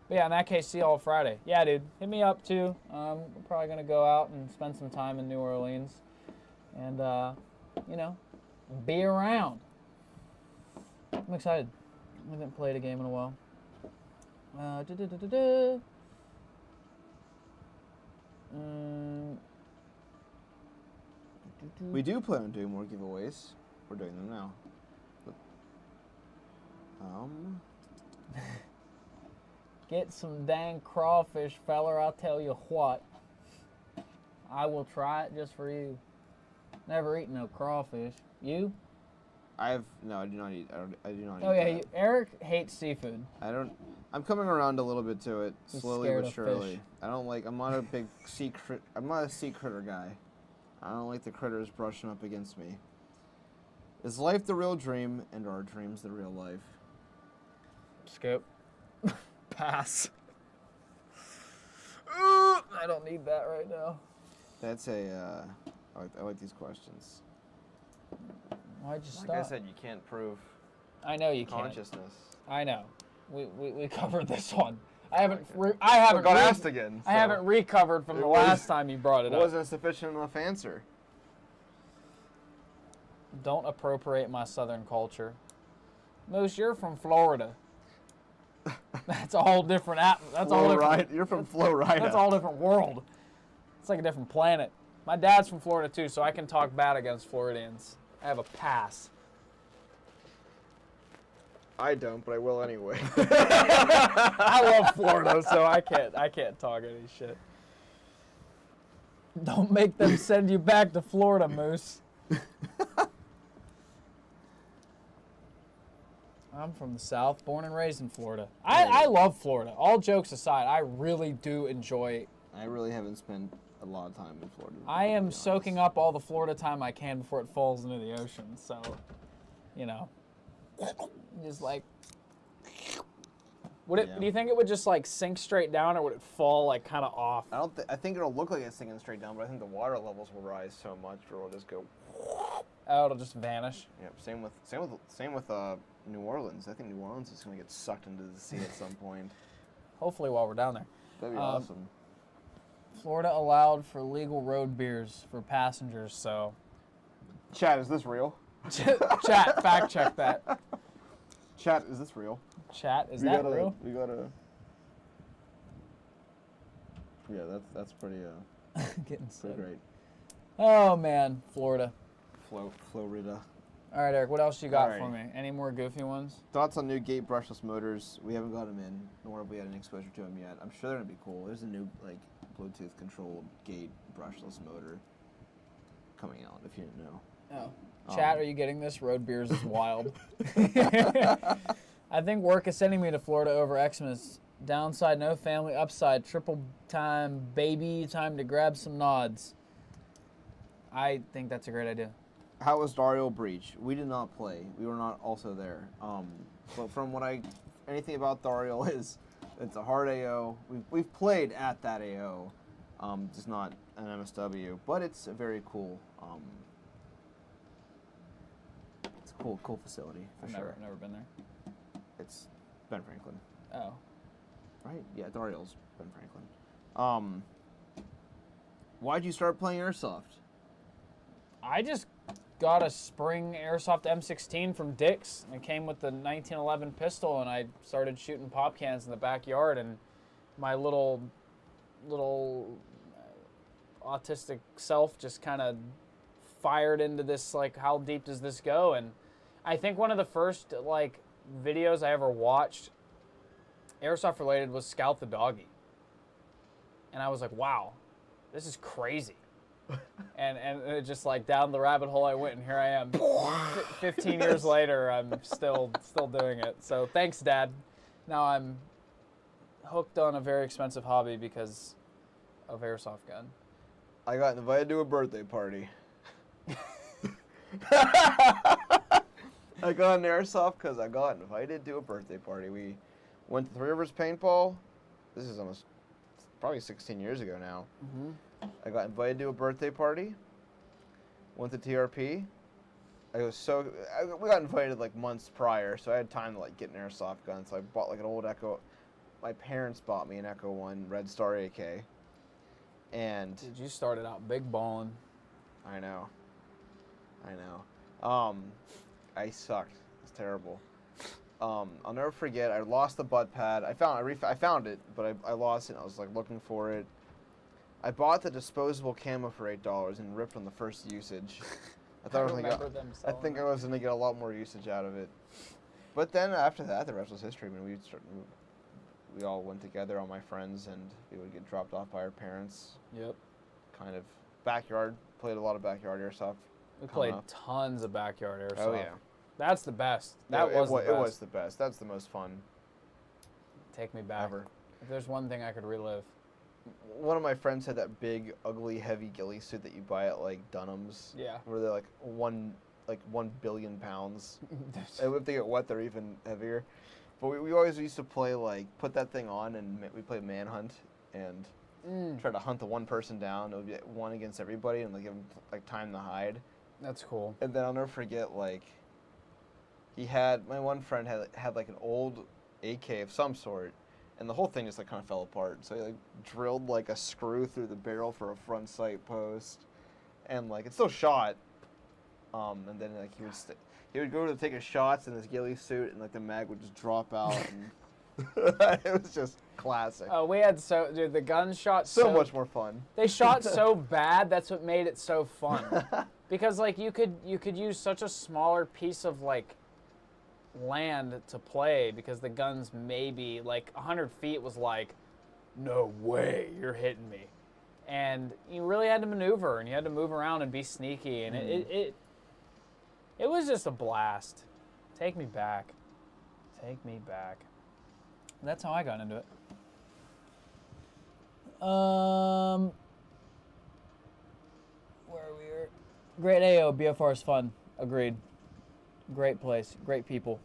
But yeah, in that case, see y'all Friday. Yeah, dude, hit me up too. We're probably gonna go out and spend some time in New Orleans, and be around. I'm excited. I haven't played a game in a while. We do plan on doing more giveaways. We're doing them now. Get some dang crawfish, feller. I'll tell you what. I will try it just for you. Never eaten no crawfish. You? I do not eat. I do not eat. Oh yeah, that. Eric hates seafood. I'm coming around a little bit to it, He's slowly scared but of surely. fish. I'm not a big I'm not a sea critter guy. I don't like the critters brushing up against me. Is life the real dream, and are dreams the real life? Skip. Pass. I don't need that right now. That's I like these questions. Why'd you stop? Like I said, you can't prove I know you can't. consciousness. I know. We covered this one. I haven't. Okay. I haven't. got asked again. I haven't recovered from the last time you brought it up. Wasn't a sufficient enough answer. Don't appropriate my Southern culture. Moose, you're from Florida. That's a whole different That's all different. You're from Florida. That's a whole different world. It's like a different planet. My dad's from Florida too, so I can talk bad against Floridians. I have a pass. I don't, but I will anyway. I love Florida, so I can't talk any shit. Don't make them send you back to Florida, Moose. I'm from the South, born and raised in Florida. I love Florida. All jokes aside, I really do enjoy. I really haven't spent a lot of time in Florida. I am soaking up all the Florida time I can before it falls into the ocean. So, just like. Would it? Yeah. Do you think it would just like sink straight down, or would it fall like kind of off? I think it'll look like it's sinking straight down, but I think the water levels will rise so much, or it'll just go. Oh, it'll just vanish. Yep. Same with New Orleans. I think New Orleans is gonna get sucked into the sea at some point. Hopefully, while we're down there. That'd be awesome. Florida allowed for legal road beers for passengers. So, Chat, is this real? chat, fact check that. Chat, is this real? Chat, is that real? We gotta. Yeah, that's pretty Getting pretty sick. great. Oh man, Florida. Florida. All right, Eric. What else you got All right. for me? Any more goofy ones? Thoughts on new gate brushless motors? We haven't got them in, nor have we had any exposure to them yet. I'm sure they're gonna be cool. There's a new like Bluetooth controlled gate brushless motor coming out. If you didn't know. Oh. Chat, are you getting this? Road beers is wild. I think work is sending me to Florida over Xmas. Downside, no family. Upside, triple time, baby. Time to grab some nods. I think that's a great idea. How was Dario Breach? We did not play. We were not also there. But from what anything about Dario is, it's a hard AO. We've played at that AO, just not an MSW. But it's a very cool. It's a cool facility for sure. Never been there. It's Ben Franklin. Oh. Right? Yeah, Dario's Ben Franklin. Why'd you start playing Airsoft? I just got a spring Airsoft M16 from Dick's. It came with the 1911 pistol, and I started shooting pop cans in the backyard, and my little autistic self just kind of fired into this, like, how deep does this go? And I think one of the first, like, videos I ever watched Airsoft related was Scout the Doggy. And I was like, wow, this is crazy. and it just like down the rabbit hole I went, and here I am. 15 years later, I'm still doing it. So thanks, Dad. Now I'm hooked on a very expensive hobby because of Airsoft gun. I got invited to a birthday party. I got an Airsoft because I got invited to a birthday party. We went to Three Rivers Paintball. This is almost probably 16 years ago now. Mm-hmm. I got invited to a birthday party. Went to TRP. We got invited like months prior, so I had time to like get an Airsoft gun. So I bought like an old Echo. My parents bought me an Echo 1 Red Star AK. And Dude, you started out big balling. I know. I sucked. It's terrible. I'll never forget. I lost the butt pad. I found it, but I lost it. And I was like looking for it. I bought the disposable camo for $8 and ripped on the first usage. I thought I think I was gonna get a lot more usage out of it. But then after that, the rest was history. I mean, we all went together, all my friends, and we would get dropped off by our parents. Yep. Kind of backyard. Played a lot of backyard Airsoft. We played tons of backyard Airsoft. Oh yeah. That's the best. It was the best. That's the most fun. Take me back. Ever. If there's one thing I could relive. One of my friends had that big, ugly, heavy ghillie suit that you buy at like Dunham's. Yeah. Where they're like 1 billion pounds. And if they get wet, they're even heavier. But we always used to play like put that thing on, and we played manhunt and try to hunt the one person down. It would be like one against everybody, and like give them like time to hide. That's cool. And then I'll never forget, like, my one friend had like an old AK of some sort, and the whole thing just like kind of fell apart. So he like drilled like a screw through the barrel for a front sight post, and like it still shot. And then like he would go to take his shots in his ghillie suit, and like the mag would just drop out. And it was just classic. Oh, we had the guns shot so much more fun. They shot so bad. That's what made it so fun. Because like you could use such a smaller piece of like land to play, because the guns maybe like 100 feet was like, no way you're hitting me, and you really had to maneuver, and you had to move around and be sneaky, and it was just a blast. Take me back. That's how I got into it. Where are we? Great AO, BFR is fun. Agreed. Great place, great people.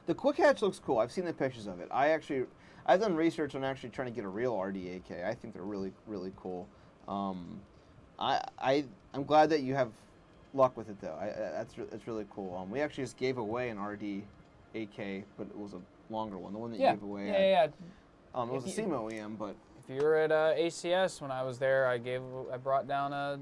The quick hatch looks cool. I've seen the pictures of it. I've done research on actually trying to get a real RDAK. I think they're really, really cool. I'm glad that you have luck with it though. That's really cool. We actually just gave away an RDAK, but it was a longer one. The one that you gave away. Yeah. It was a SEMO EM, but if you were at ACS when I was there, I brought down a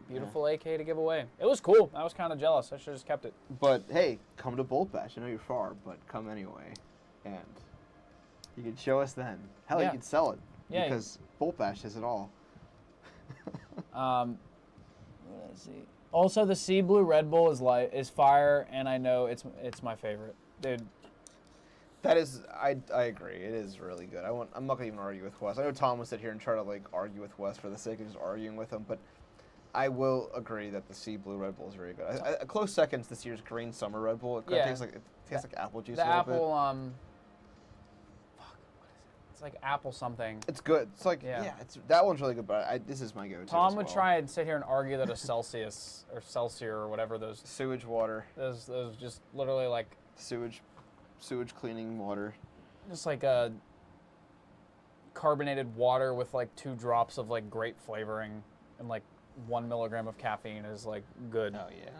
beautiful AK to give away. It was cool. I was kind of jealous. I should have just kept it. But hey, come to Bolt Bash. I know you're far, but come anyway, and you can show us then. Hell, you can sell it because Bolt Bash has it all. Let's see. Also, the Sea Blue Red Bull is fire, and I know it's my favorite, dude. That is, I agree. It is really good. I'm not gonna even argue with Wes. I know Tom would sit here and try to like argue with Wes for the sake of just arguing with him, but I will agree that the Sea Blue Red Bull is very good. A close second's this year's Green Summer Red Bull. It tastes like apple juice. The a little apple, bit. fuck, what is it? It's like apple something. It's good. It's like that one's really good. But this is my go-to. Tom would try and sit here and argue that a Celsius or Celsior or whatever those sewage water. Those just literally like sewage cleaning water. Just like a carbonated water with like 2 drops of like grape flavoring and like 1 milligram of caffeine is like good. Oh yeah.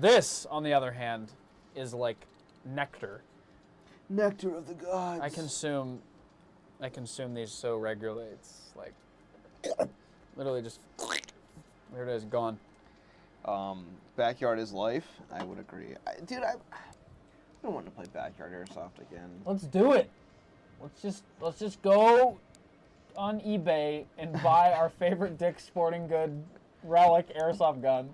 This, on the other hand, is like nectar. Nectar of the gods. I consume these so regularly. It's like literally just there it is, gone. Backyard is life. I would agree. I don't want to play backyard airsoft again. Let's do it. Let's just go on eBay and buy our favorite Dick's Sporting Good relic airsoft gun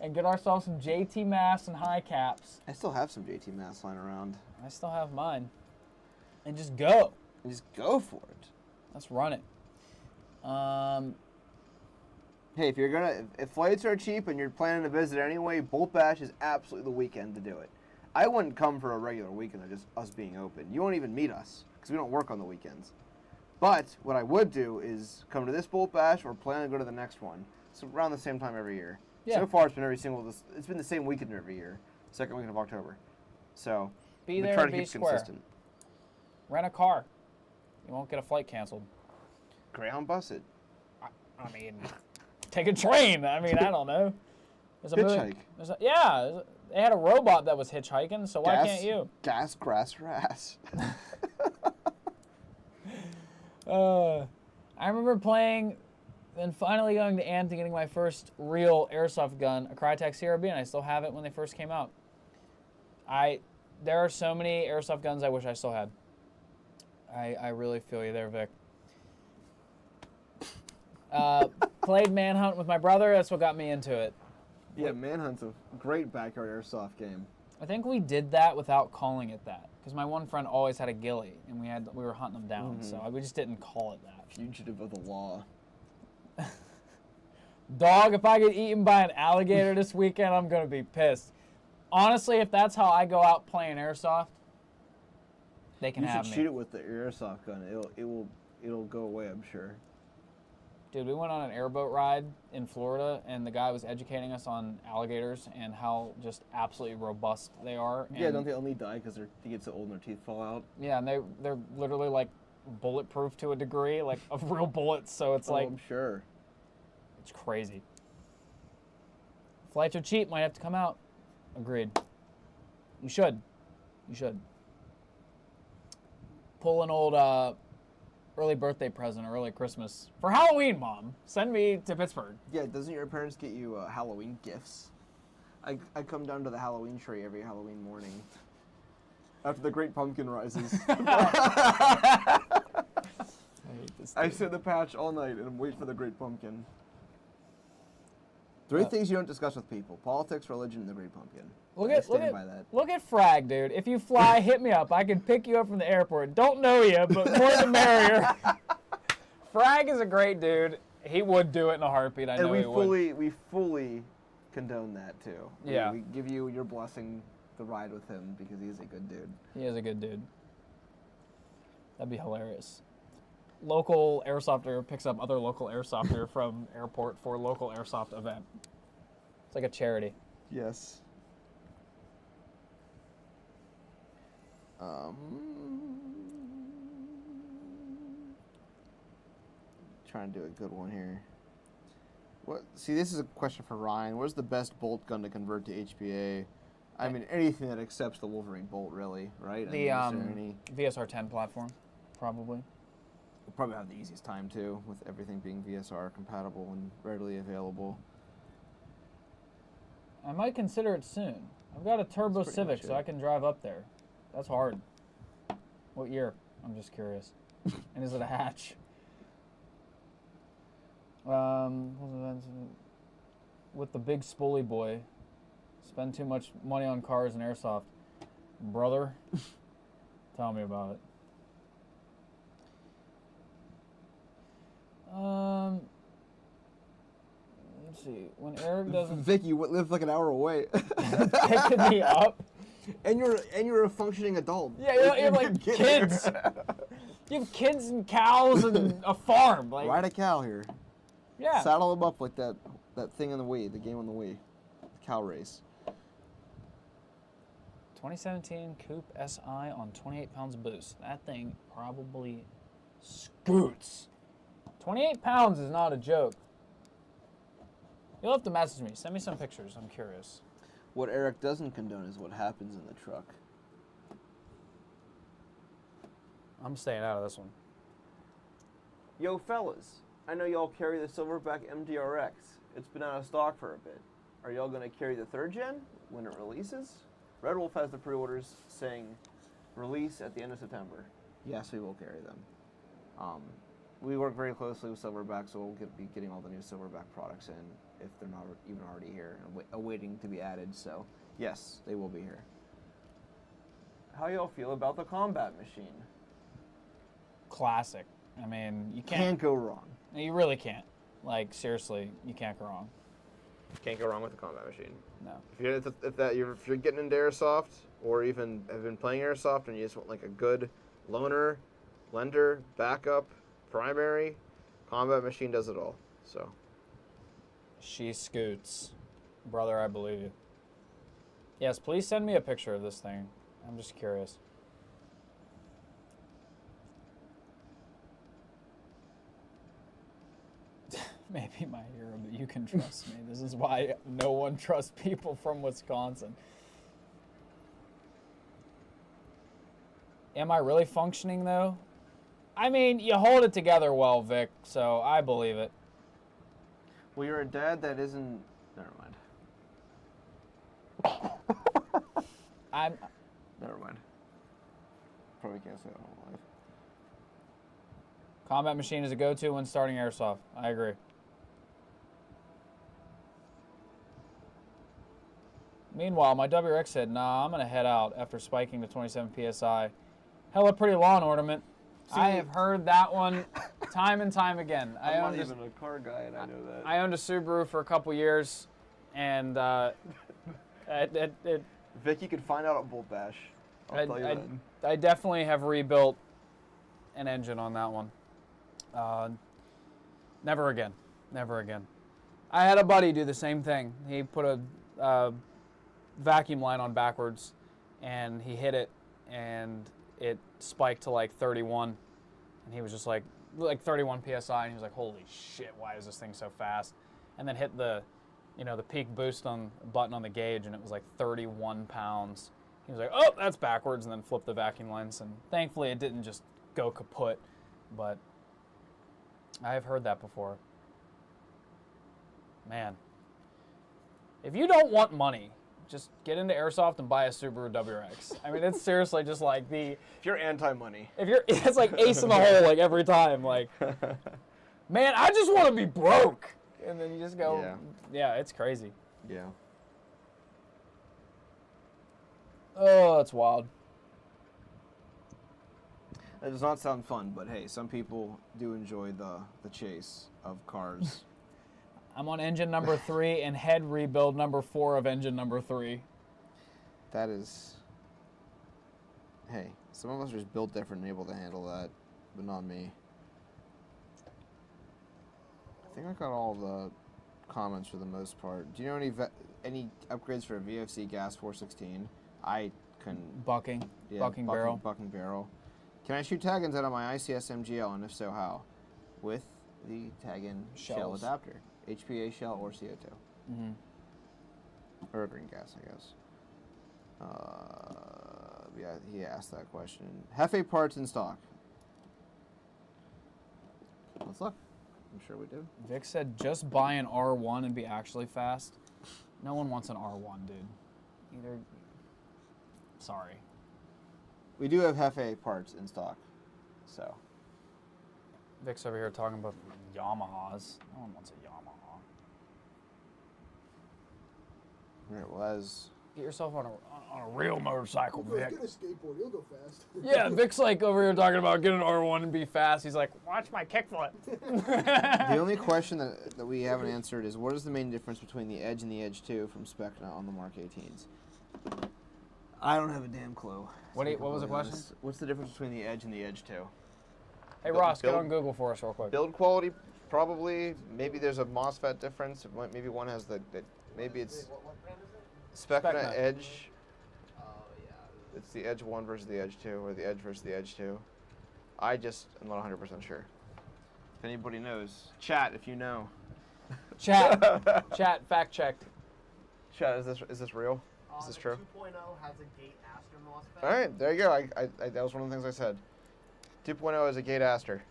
and get ourselves some JT masks and high caps. I still have some JT masks lying around. I still have mine. And just go. And just go for it. Let's run it. Hey, if flights are cheap and you're planning to visit anyway, Bolt Bash is absolutely the weekend to do it. I wouldn't come for a regular weekend of just us being open. You won't even meet us because we don't work on the weekends. But what I would do is come to this Bolt Bash or plan to go to the next one. It's around the same time every year. Yeah. So far, it's been the same weekend every year, second weekend of October. So be we there try and to be keep square. consistent. Rent a car. You won't get a flight canceled. Greyhound bus it. I mean, take a train. I mean, I don't know. There's a Hitchhike. They had a robot that was hitchhiking, so why can't you? Gas, grass, ass. I remember playing and finally going to Ant and getting my first real airsoft gun, a Crytek CRB, and I still have it when they first came out. There are so many airsoft guns I wish I still had. I really feel you there, Vic. Played Manhunt with my brother. That's what got me into it. Yeah, Manhunt's a great backyard airsoft game. I think we did that without calling it that, because my one friend always had a ghillie, and we were hunting them down, so we just didn't call it that. Fugitive of the law. Dog, if I get eaten by an alligator this weekend, I'm gonna be pissed. Honestly, if that's how I go out playing airsoft, they can have me. You should shoot it with the airsoft gun. It'll go away, I'm sure. Dude, we went on an airboat ride in Florida, and the guy was educating us on alligators and how just absolutely robust they are. Yeah, and don't they only die because they get so old and their teeth fall out? Yeah, and they're literally like bulletproof to a degree, like of real bullets. So it's like I'm sure. It's crazy. Flights are cheap. Might have to come out. Agreed. You should. Pull an old early birthday present or early Christmas. For Halloween, Mom. Send me to Pittsburgh. Yeah, doesn't your parents get you Halloween gifts? I come down to the Halloween tree every Halloween morning. After the Great Pumpkin rises. I hate this I thing. sit in the patch all night and wait for the Great Pumpkin. 3 things you don't discuss with people: politics, religion, and the Great Pumpkin. Look at Frag, dude. If you fly, hit me up. I can pick you up from the airport. Don't know you, but more the merrier. Frag is a great dude. He would do it in a heartbeat. I know he would. We fully condone that too. Yeah. We give you your blessing to ride with him because he is a good dude. He is a good dude. That'd be hilarious. Local airsofter picks up other local airsofter from airport for local airsoft event. It's like a charity. Yes. Trying to do a good one here. See, this is a question for Ryan. What is the best bolt gun to convert to HPA? I mean, anything that accepts the Wolverine bolt, really, right? The VSR 10 platform, probably. We'll probably have the easiest time, too, with everything being VSR compatible and readily available. I might consider it soon. I've got a Turbo That's pretty Civic, much so it. I can drive up there. That's hard. What year? I'm just curious. And is it a hatch? With the big spoolie boy, spend too much money on cars and airsoft. Brother, tell me about it. Let's see. When Eric doesn't Vicky, you live like an hour away. picking me up. And you're a functioning adult. Yeah, you have like Get kids. there. You have kids and cows and a farm. Like, Ride a cow here. yeah. Saddle them up like that thing on the Wii, the game on the Wii, the cow race. 2017 Coupe SI on 28 pounds of boost. That thing probably scoots. 28 pounds is not a joke. You'll have to message me. Send me some pictures. I'm curious. What Eric doesn't condone is what happens in the truck. I'm staying out of this one. Yo, fellas, I know y'all carry the Silverback MDRX. It's been out of stock for a bit. Are y'all going to carry the 3rd gen when it releases? Red Wolf has the pre-orders saying release at the end of September. Yes, we will carry them. We work very closely with Silverback, so we'll be getting all the new Silverback products in if they're not even already here, awaiting to be added. So, yes, they will be here. How y'all feel about the combat machine? Classic. I mean, you Can't go wrong. You really can't. Like, seriously, you can't go wrong. Can't go wrong with the combat machine. No. If you're getting into airsoft, or even have been playing airsoft, and you just want like a good loaner, lender, backup, primary, combat machine does it all. So. She scoots. Brother, I believe you. Yes, please send me a picture of this thing. I'm just curious. Maybe my hero, but you can trust me. This is why no one trusts people from Wisconsin. Am I really functioning, though? I mean, you hold it together well, Vic, so I believe it. Well, you're a dad that isn't... Never mind. Never mind. Probably can't say that on live. Combat machine is a go-to when starting airsoft. I agree. Meanwhile, my WRX said, nah, I'm going to head out after spiking to 27 PSI. Hella pretty lawn ornament. See, I have heard that one time and time again. I'm not even a car guy, and I know that. I owned a Subaru for a couple years, and Vic, you could find out at Bolt Bash. I'll tell you that. I definitely have rebuilt an engine on that one. Never again. Never again. I had a buddy do the same thing. He put a vacuum line on backwards, and he hit it, and it spiked to like 31, and he was just like 31 PSI, and he was like, holy shit, why is this thing so fast? And then hit the peak boost button on the gauge, and it was like 31 pounds. He was like, oh, that's backwards, and then flipped the vacuum lines, and thankfully it didn't just go kaput, but I've heard that before. Man. If you don't want money, just get into airsoft and buy a Subaru WRX. I mean, it's seriously just like If you're anti-money. It's like ace in the hole, like every time. Like, man, I just want to be broke. And then you just go, yeah, it's crazy. Yeah. Oh, that's wild. That does not sound fun, but hey, some people do enjoy the chase of cars. I'm on engine number 3 and head rebuild number 4 of engine number 3. That is... Hey, some of us are just built different and able to handle that, but not me. I think I got all the comments for the most part. Do you know any upgrades for a VFC gas 416? I couldn't... Bucking barrel. Bucking barrel. Can I shoot tag-ins out of my ICS MGL, and if so, how? With the tag-in shell adapter. HPA shell or CO2. Mm-hmm. Or a green gas, I guess. Yeah, he asked that question. Hefe parts in stock. Let's look. I'm sure we do. Vic said just buy an R1 and be actually fast. No one wants an R1, dude. Sorry. We do have Hefe parts in stock, so. Vic's over here talking about Yamahas. No one wants a Yamaha. All right, well, as Get yourself on a real motorcycle, Get Vic. a skateboard. You'll go fast. Yeah, Vic's like over here talking about getting an R1 and be fast. He's like, watch my kickflip. the only question that we haven't answered is what is the main difference between the Edge and the Edge 2 from Specna on the Mark 18s? I don't have a damn clue. What was the question? What's the difference between the Edge and the Edge 2? Hey, Ross, get on Google for us real quick. Build quality, probably. Maybe there's a MOSFET difference. Maybe one has maybe it's What brand is it? Specna Specna. Edge. Oh, yeah. It's the Edge 1 versus the Edge 2, or the Edge versus the Edge 2. I just am not 100% sure. If anybody knows, chat if you know. Chat, fact checked. Chat, is this real? Is this true? The 2.0 has a gate Aster MOSFET. All right, there you go. I that was one of the things I said. 2.0 is a gate Aster.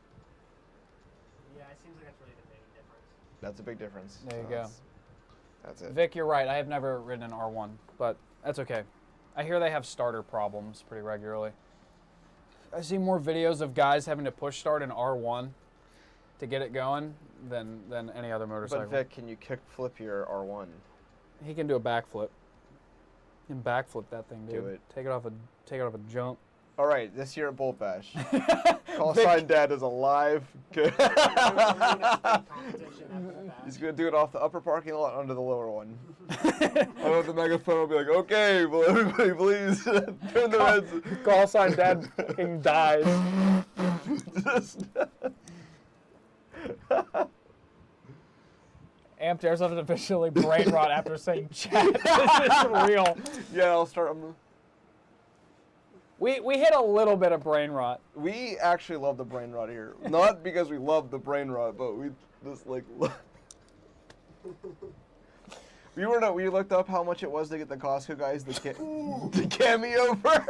Yeah, it seems like that's really the main difference. That's a big difference. There you So go. That's it. Vic, you're right. I have never ridden an R1, but that's okay. I hear they have starter problems pretty regularly. I see more videos of guys having to push start an R1 to get it going than any other motorcycle. But Vic, can you kick flip your R1? He can do a backflip. He can backflip that thing, dude. Do it. Take it off a jump. All right, this year at Bolt Bash, Call Vic- Sign Dad is alive. Good. Competition He's gonna do it off the upper parking lot under the lower one. I know the megaphone will be like, okay, well everybody please turn the heads. Call sign dad fucking dies. Amped Airsoft is officially brain rot after saying chat. This is real. Yeah, I'll start. We hit a little bit of brain rot. We actually love the brain rot here. Not because we love the brain rot, but we just like. We looked up how much it was to get the Costco guys the cameo for.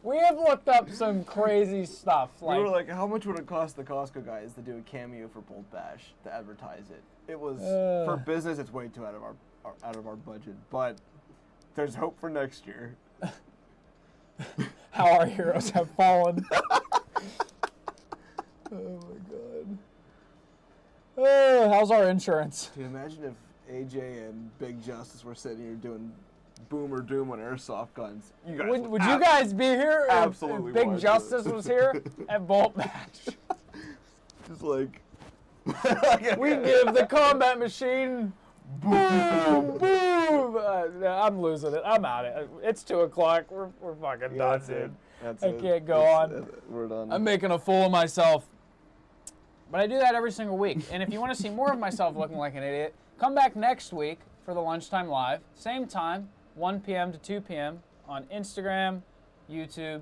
We have looked up some crazy stuff. We were like, how much would it cost the Costco guys to do a cameo for Bolt Bash to advertise it? It was for business. It's way too out of our budget, but there's hope for next year. how our heroes have fallen. Oh my god. Oh, how's our insurance? Dude, imagine if AJ and Big Justice were sitting here doing Boom or Doom on airsoft guns. You guys Would you guys be here if absolutely Big watch Justice it. was here at Bolt Bash? Just like We give the combat machine boom, boom. I'm losing it. I'm out. It's 2 o'clock. We're fucking done, That's dude. it. That's I it. can't go on. We're done. I'm making a fool of myself. But I do that every single week. And if you want to see more of myself looking like an idiot, come back next week for the Lunchtime Live. Same time, 1 p.m. to 2 p.m. on Instagram, YouTube,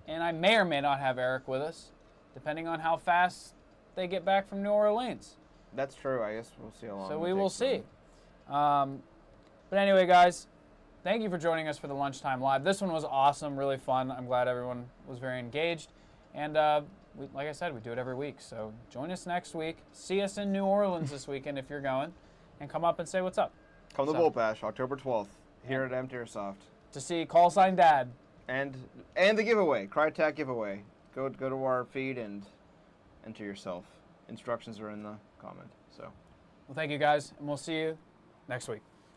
and I may or may not have Eric with us, depending on how fast they get back from New Orleans. That's true. I guess we'll see how long. So it we takes will them. see. But anyway, guys, thank you for joining us for the Lunchtime Live. This one was awesome, really fun. I'm glad everyone was very engaged. And like I said, we do it every week. So join us next week. See us in New Orleans this weekend if you're going. And come up and say what's up. Come to So- Bolt Bash, October 12th, here at Amped Airsoft. To see Call Sign Dad. And the giveaway, Crytek giveaway. Go to our feed and enter yourself. Instructions are in the comment. So. Well, thank you guys, and we'll see you next week.